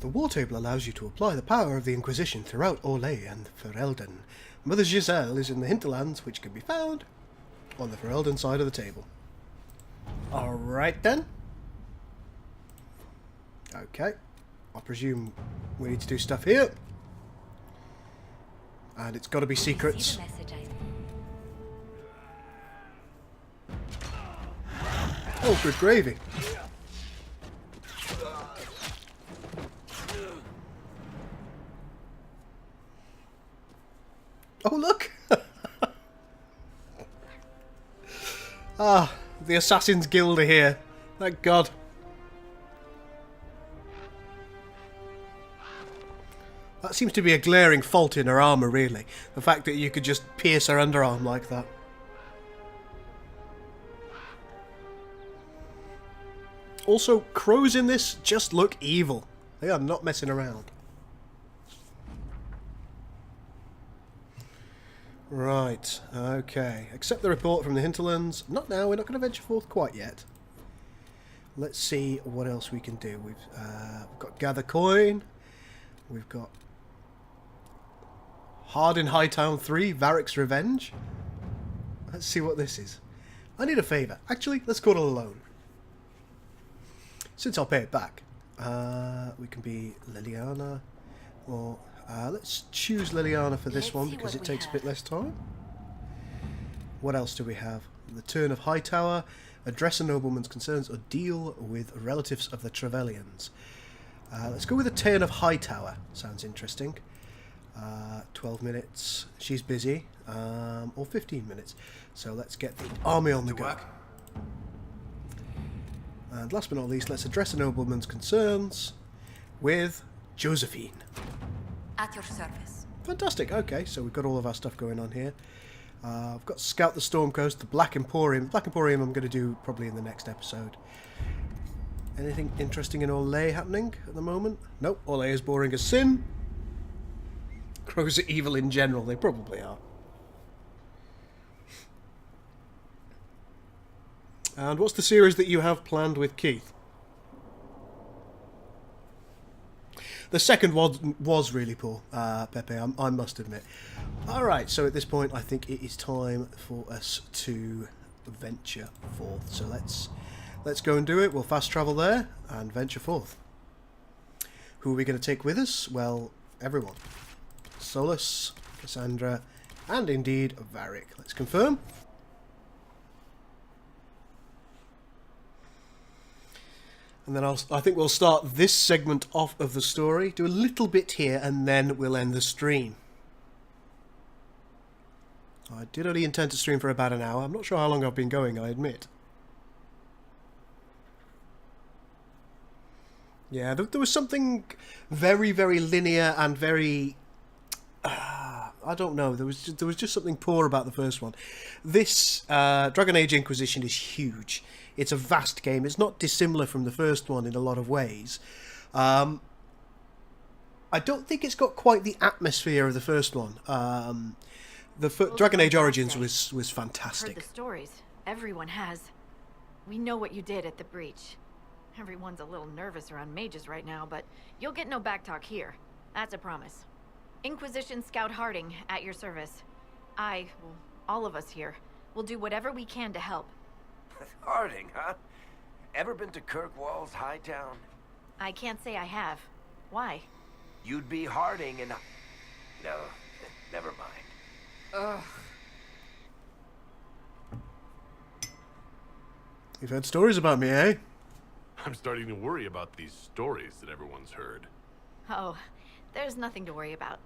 The war table allows you to apply the power of the Inquisition throughout Orlais and Ferelden. Mother Giselle is in the hinterlands, which can be found on the Ferelden side of the table. Alright then. Okay. I presume we need to do stuff here. And it's got to be secrets. Oh, good gravy. Oh, look! Ah, the Assassin's Guild are here. Thank God. That seems to be a glaring fault in her armour, really. The fact that you could just pierce her underarm like that. Also, crows in this just look evil. They are not messing around. Right, okay. Accept the report from the hinterlands. Not now, we're not going to venture forth quite yet. Let's see what else we can do. We've got gather coin. We've got Hard in Hightown 3, Varric's Revenge. Let's see what this is. I need a favour. Actually, let's go it alone. Since I'll pay it back. We can be Liliana, or let's choose Liliana for this one because it takes a bit less time. What else do we have? The Turn of Hightower, address a nobleman's concerns or deal with relatives of the Trevellians. Let's go with the Turn of Hightower. Sounds interesting. 12 minutes. She's busy. Or 15 minutes. So let's get the army on the go. And last but not least, let's address a nobleman's concerns with Josephine. At your service. Fantastic. Okay, so we've got all of our stuff going on here. I've got Scout the Storm Coast, the Black Emporium. Black Emporium I'm going to do probably in the next episode. Anything interesting in Orlais happening at the moment? Nope, Orlais is boring as sin. Crows are evil in general, they probably are. And what's the series that you have planned with Keith? The second was really poor, Pepe, I must admit. Alright, so at this point I think it is time for us to venture forth. So let's go and do it. We'll fast travel there and venture forth. Who are we going to take with us? Well, everyone. Solus, Cassandra, and indeed Varric. Let's confirm. And then I think we'll start this segment off of the story, do a little bit here, and then we'll end the stream. I did only intend to stream for about an hour. I'm not sure how long I've been going, I admit. Yeah, there was something very, very linear and very... I don't know. There was just something poor about the first one. This Dragon Age Inquisition is huge. It's a vast game. It's not dissimilar from the first one in a lot of ways. I don't think it's got quite the atmosphere of the first one. Dragon Age Origins was fantastic. Heard the stories. Everyone has. We know what you did at the breach. Everyone's a little nervous around mages right now, but you'll get no backtalk here. That's a promise. Inquisition Scout Harding, at your service. All of us here, will do whatever we can to help. Harding, huh? Ever been to Kirkwall's Hightown? I can't say I have. Why? You'd be Harding and... No, never mind. Ugh. You've heard stories about me, eh? I'm starting to worry about these stories that everyone's heard. Oh, there's nothing to worry about.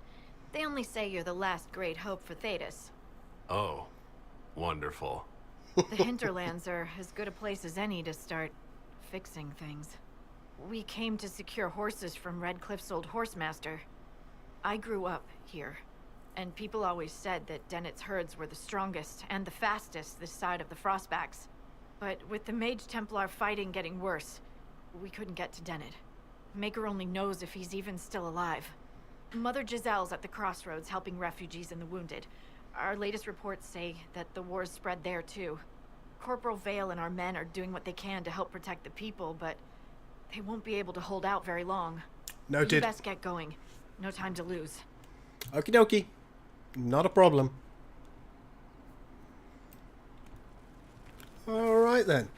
They only say you're the last great hope for Thedas. Oh, wonderful. The hinterlands are as good a place as any to start fixing things. We came to secure horses from Redcliffe's old horsemaster. I grew up here, and people always said that Dennett's herds were the strongest and the fastest this side of the Frostbacks. But with the Mage Templar fighting getting worse, we couldn't get to Dennett. Maker only knows if he's even still alive. Mother Giselle's at the crossroads helping refugees and the wounded. Our latest reports say that the war's spread there too. Corporal Vale and our men are doing what they can to help protect the people, but they won't be able to hold out very long. Noted. You best get going. No time to lose. Okie dokie. Not a problem. Alright then.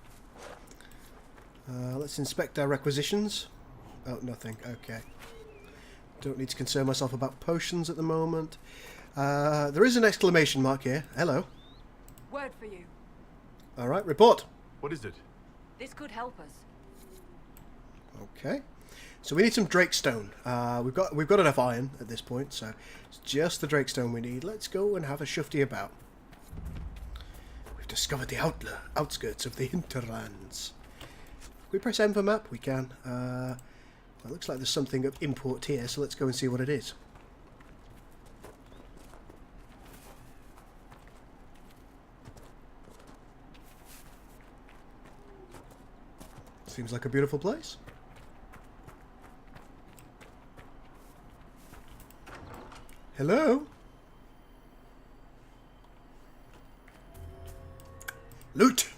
Let's inspect our requisitions. Oh, nothing. Okay. Don't need to concern myself about potions at the moment. There is an exclamation mark here. Hello. Word for you. Alright, report. What is it? This could help us. Okay. So we need some Drakestone. We've got enough iron at this point, so it's just the Drakestone we need. Let's go and have a shufty about. We've discovered the outskirts of the hinterlands. Can we press M for map? We can. Well, it looks like there's something of import here, so let's go and see what it is. Seems like a beautiful place. Hello? Loot!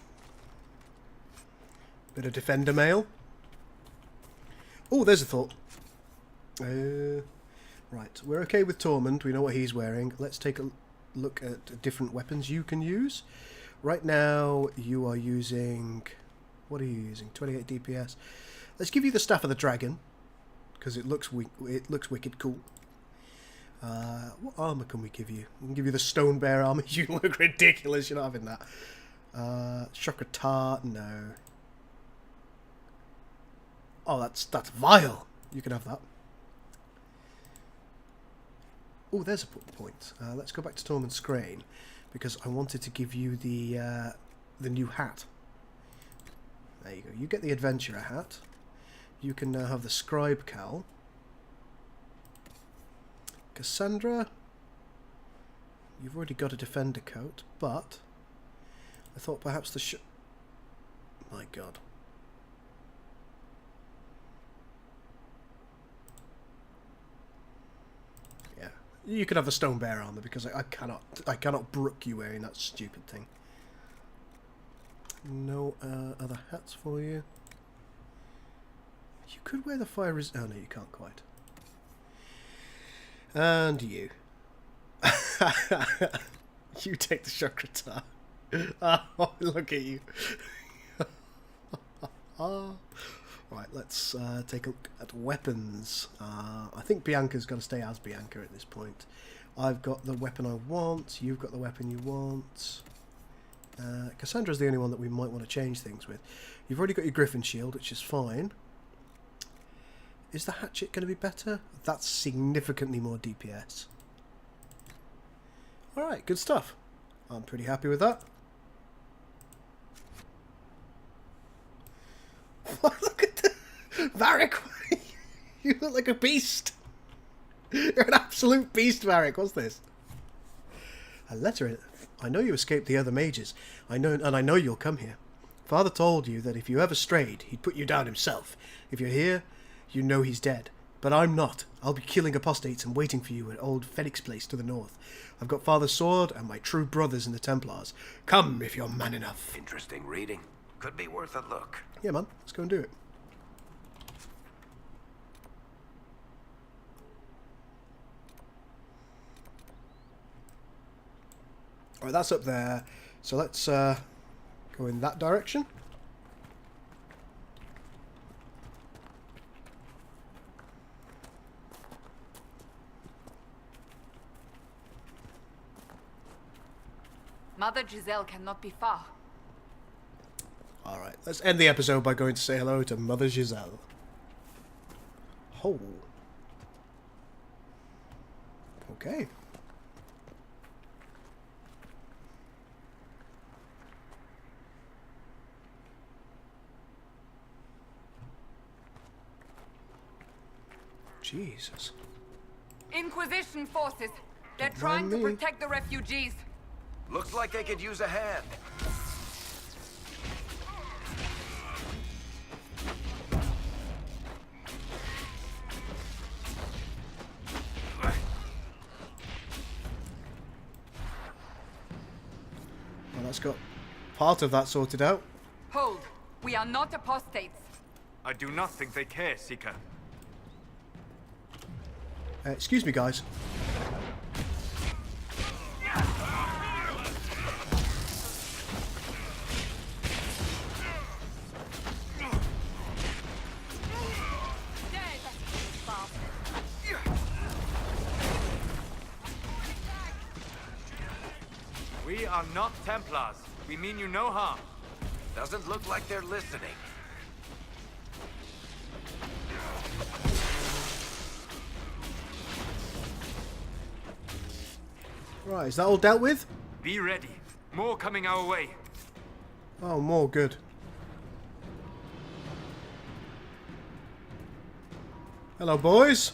Bit of Defender mail. Oh, there's a thought. Right, we're okay with Tormund. We know what he's wearing. Let's take a look at different weapons you can use. Right now, you are using... What are you using? 28 DPS. Let's give you the Staff of the Dragon, because it looks wicked cool. What armor can we give you? We can give you the Stone Bear armor. You look ridiculous. You're not having that. Chakra Tart, no. Oh, that's vile. You can have that. Oh, there's a point. Let's go back to Tormund Scrain, because I wanted to give you the new hat. There you go. You get the Adventurer hat. You can now have the Scribe Cowl. Cassandra, you've already got a Defender coat, but I thought perhaps the my God. Yeah, you can have the Stone Bear armor, because I cannot brook you wearing that stupid thing. No other hats for you. You could wear the fire oh no, you can't quite. And you. You take the Chakra Tart. Oh, look at you. Right, let's take a look at weapons. I think Bianca's got to stay as Bianca at this point. I've got the weapon I want. You've got the weapon you want. Cassandra's the only one that we might want to change things with. You've already got your Griffin Shield, which is fine. Is the hatchet going to be better? That's significantly more DPS. Alright, good stuff. I'm pretty happy with that. Look at the Varric. You look like a beast. You're an absolute beast, Varric. What's this? A letter. I know you escaped the other mages. I know you'll come here. Father told you that if you ever strayed, he'd put you down himself. If you're here, you know he's dead. But I'm not. I'll be killing apostates and waiting for you at old Phoenix Place to the north. I've got Father's sword and my true brothers in the Templars. Come if you're man enough. Interesting reading. Could be worth a look. Yeah, man. Let's go and do it. Alright, that's up there. So let's go in that direction. Mother Giselle cannot be far. Alright, let's end the episode by going to say hello to Mother Giselle. Oh. Okay. Jesus. Inquisition forces. They're trying to protect the refugees. Looks like they could use a hand. Well, that's got part of that sorted out. Hold. We are not apostates. I do not think they care, Seeker. Excuse me, guys. We are not Templars. We mean you no harm. Doesn't look like they're listening. Right, is that all dealt with? Be ready. More coming our way. Oh, more good. Hello, boys.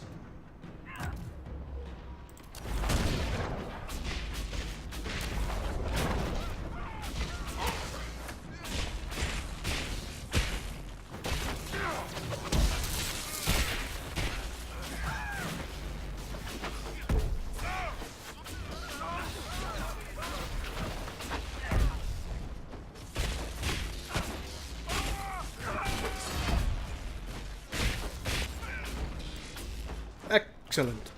Excellent.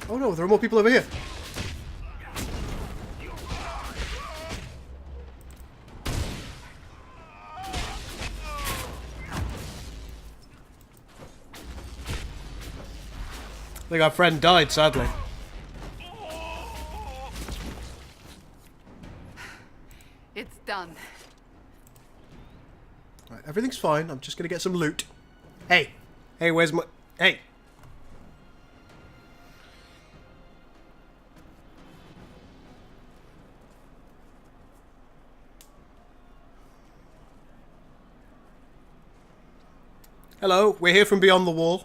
Oh no, there are more people over here. I think our friend died, sadly. It's done. Right, everything's fine. I'm just gonna get some loot. Hey! Hey, where's my... Hey! Hello, we're here from beyond the wall.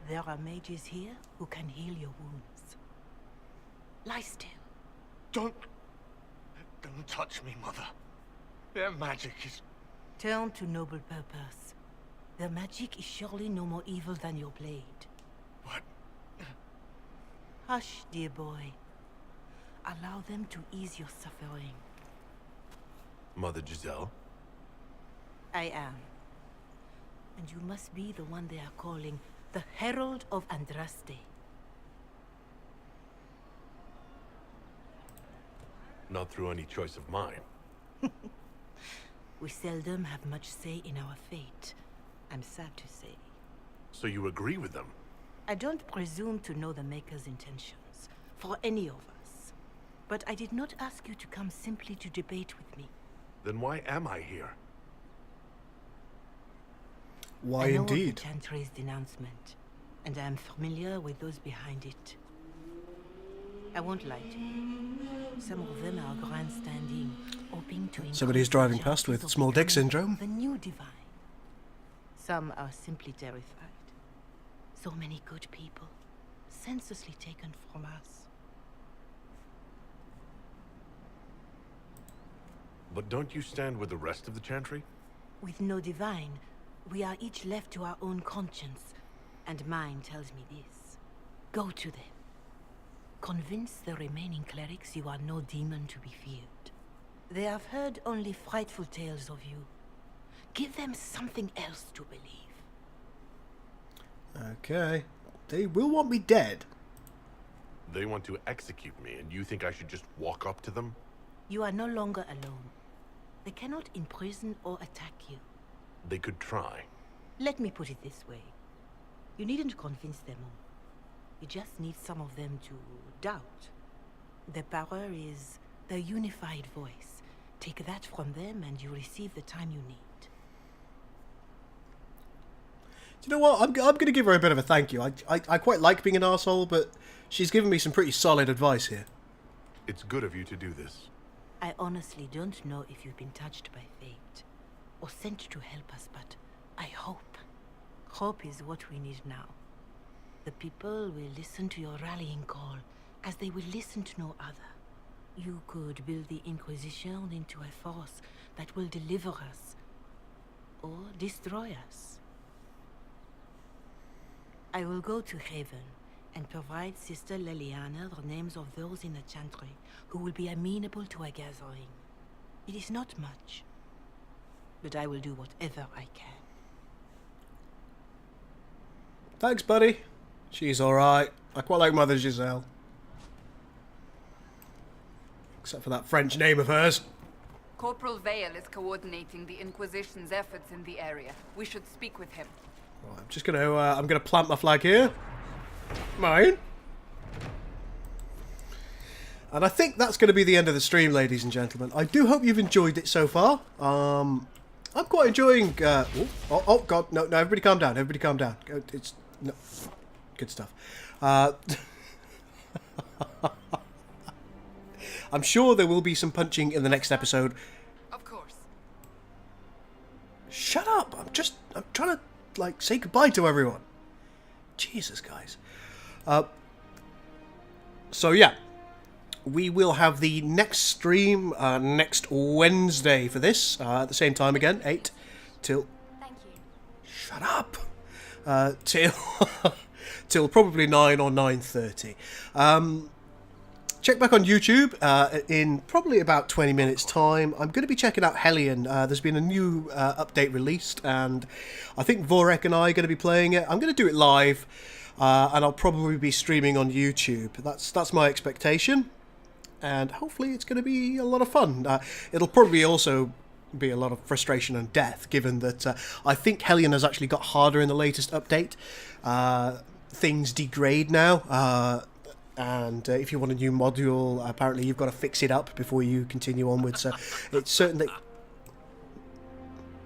There are mages here who can heal your wounds. Lie still. Don't touch me, Mother. Their magic is... Turn to noble purpose. Their magic is surely no more evil than your blade. What? Hush, dear boy. Allow them to ease your suffering. Mother Giselle? I am. And you must be the one they are calling the Herald of Andraste. Not through any choice of mine. We seldom have much say in our fate, I'm sad to say. So you agree with them? I don't presume to know the Maker's intentions, for any of us. But I did not ask you to come simply to debate with me. Then why am I here? Why I know indeed? of the Chantry's denouncement. and I am familiar with those behind it. I won't lie to you. Some of them are grandstanding, hoping to Somebody's driving past with small dick syndrome. The new divine. Some are simply terrified. So many good people, senselessly taken from us. But don't you stand with the rest of the Chantry? With no divine, we are each left to our own conscience, and mine tells me this. Go to them. Convince the remaining clerics you are no demon to be feared. They have heard only frightful tales of you. Give them something else to believe. Okay. They will want me dead. They want to execute me, and you think I should just walk up to them? You are no longer alone. They cannot imprison or attack you. They could try. Let me put it this way. You needn't convince them all. You just need some of them to doubt. The power is the unified voice. Take that from them and you receive the time you need. Do you know what? I'm going to give her a bit of a thank you. I quite like being an arsehole, but she's given me some pretty solid advice here. It's good of you to do this. I honestly don't know if you've been touched by fate or sent to help us, but I hope. Hope is what we need now. The people will listen to your rallying call as they will listen to no other. You could build the Inquisition into a force that will deliver us or destroy us. I will go to Haven and provide Sister Leliana the names of those in the Chantry who will be amenable to a gathering. It is not much, but I will do whatever I can. Thanks, buddy. She's alright. I quite like Mother Giselle. Except for that French name of hers. Corporal Vale is coordinating the Inquisition's efforts in the area. We should speak with him. Right, I'm just gonna I'm gonna plant my flag here. Mine. And I think that's going to be the end of the stream, ladies and gentlemen. I do hope you've enjoyed it so far. I'm quite enjoying... oh, God. No, everybody calm down. Everybody calm down. It's... No. Good stuff. I'm sure there will be some punching in the next episode. Of course. Shut up. I'm trying to, like, say goodbye to everyone. Jesus, guys. So, yeah. We will have the next stream next Wednesday for this. At the same time again. 8 till... Thank you. Shut up. Till probably 9 or 9:30. Check back on YouTube in probably about 20 minutes time. I'm going to be checking out Hellion. There's been a new update released, and I think Vorek and I are going to be playing it. I'm going to do it live, and I'll probably be streaming on YouTube. That's my expectation, and hopefully it's going to be a lot of fun. It'll probably also be a lot of frustration and death, given that I think Hellion has actually got harder in the latest update. Things degrade now, and if you want a new module, apparently you've got to fix it up before you continue onwards. So it's certainly...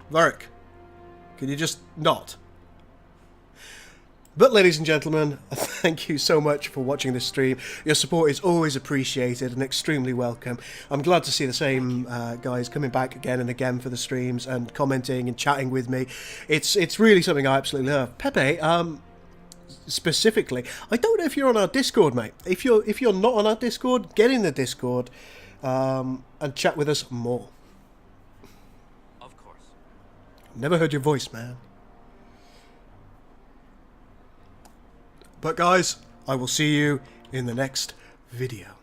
Varric, can you just not? But ladies and gentlemen, thank you so much for watching this stream. Your support is always appreciated and extremely welcome. I'm glad to see the same guys coming back again and again for the streams and commenting and chatting with me. It's really something I absolutely love. Pepe, specifically, I don't know if you're on our Discord, mate. If you're not on our Discord, get in the Discord and chat with us more. Of course. Never heard your voice, man. But guys, I will see you in the next video.